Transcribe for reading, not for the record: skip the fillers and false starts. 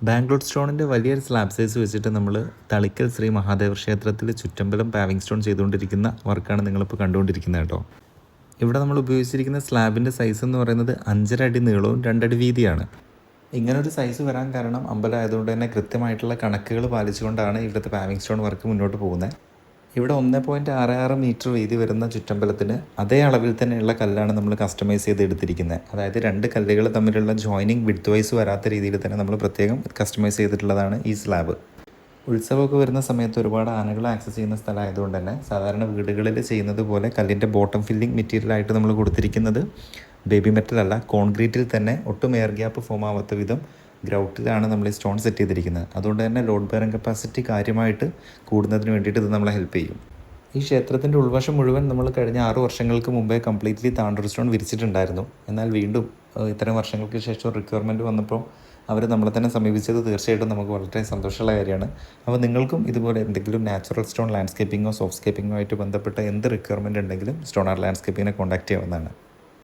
ബാംഗ്ലൂർ സ്റ്റോണിൻ്റെ വലിയൊരു slab size വെച്ചിട്ട് നമ്മൾ തളിക്കൽ ശ്രീ മഹാദേവ ക്ഷേത്രത്തിൽ ചുറ്റമ്പലം പാവിങ് സ്റ്റോൺ ചെയ്തുകൊണ്ടിരിക്കുന്ന വർക്കാണ് നിങ്ങളിപ്പോൾ കണ്ടുകൊണ്ടിരിക്കുന്നത് കേട്ടോ. ഇവിടെ നമ്മൾ ഉപയോഗിച്ചിരിക്കുന്ന സ്ലാബിൻ്റെ സൈസ് എന്ന് പറയുന്നത് 5.5 അടി നീളവും 2 അടി വീതിയാണ്. ഇങ്ങനൊരു സൈസ് വരാൻ കാരണം അമ്പലം ആയതുകൊണ്ട് തന്നെ കൃത്യമായിട്ടുള്ള കണക്കുകൾ പാലിച്ചുകൊണ്ടാണ് ഇവിടുത്തെ പാവിങ് സ്റ്റോൺ വർക്ക് മുന്നോട്ട് പോകുന്നത്. ഇവിടെ 1.66 മീറ്റർ വീതി വരുന്ന ചുറ്റമ്പലത്തിന് അതേ അളവിൽ തന്നെയുള്ള കല്ലാണ് നമ്മൾ കസ്റ്റമൈസ് ചെയ്ത് എടുത്തിരിക്കുന്നത്. അതായത് 2 കല്ലുകൾ തമ്മിലുള്ള ജോയിനിങ് വിഡ്ത്ത് വൈസ് വരാത്ത രീതിയിൽ തന്നെ നമ്മൾ പ്രത്യേകം കസ്റ്റമൈസ് ചെയ്തിട്ടുള്ളതാണ് ഈ സ്ലാബ്. ഉത്സവമൊക്കെ വരുന്ന സമയത്ത് ഒരുപാട് ആനകൾ ആക്സസ് ചെയ്യുന്ന സ്ഥലമായതുകൊണ്ട് തന്നെ സാധാരണ വീടുകളിൽ ചെയ്യുന്നത് പോലെ കല്ലിൻ്റെ ബോട്ടം ഫില്ലിംഗ് മെറ്റീരിയലായിട്ട് നമ്മൾ കൊടുത്തിരിക്കുന്നത് ബേബി മെറ്റൽ അല്ല, കോൺക്രീറ്റിൽ തന്നെ ഒട്ടും എയർ ഗ്യാപ്പ് ഫോം ആവാത്ത വിധം ഗ്രൗട്ടിലാണ് നമ്മൾ ഈ സ്റ്റോൺ സെറ്റ് ചെയ്തിരിക്കുന്നത്. അതുകൊണ്ട് തന്നെ ലോഡ് ബെയറിംഗ് കപ്പാസിറ്റി കാര്യമായിട്ട് കൂടുന്നതിന് വേണ്ടിയിട്ട് ഇത് നമ്മളെ ഹെൽപ്പ് ചെയ്യും. ഈ ക്ഷേത്രത്തിൻ്റെ ഉൾവശം മുഴുവൻ നമ്മൾ കഴിഞ്ഞ 6 വർഷങ്ങൾക്ക് മുമ്പേ കംപ്ലീറ്റ്ലി താണ്ടൂർ സ്റ്റോൺ വിരിച്ചിട്ടുണ്ടായിരുന്നു. എന്നാൽ വീണ്ടും ഇത്തരം വർഷങ്ങൾക്ക് ശേഷം റിക്വയർമെൻറ്റ് വന്നപ്പോൾ അവർ നമ്മളെ തന്നെ സമീപിച്ചത് തീർച്ചയായിട്ടും നമുക്ക് വളരെ സന്തോഷമുള്ള കാര്യമാണ്. അപ്പോൾ നിങ്ങൾക്കും ഇതുപോലെ എന്തെങ്കിലും നാച്ചുറൽ സ്റ്റോൺ ലാൻഡ്സ്കേപ്പിങ്ങോ സോഫ്റ്റ് സ്കേപ്പിങ്ങോ ആയിട്ട് ബന്ധപ്പെട്ട എന്ത് റിക്വയർമെൻറ്റ് ഉണ്ടെങ്കിലും സ്റ്റോൺ ആർട്ട് ലാൻഡ്സ്കേപ്പിങ്ങിനെ കോൺടാക്ട് ചെയ്യാവുന്നതാണ്.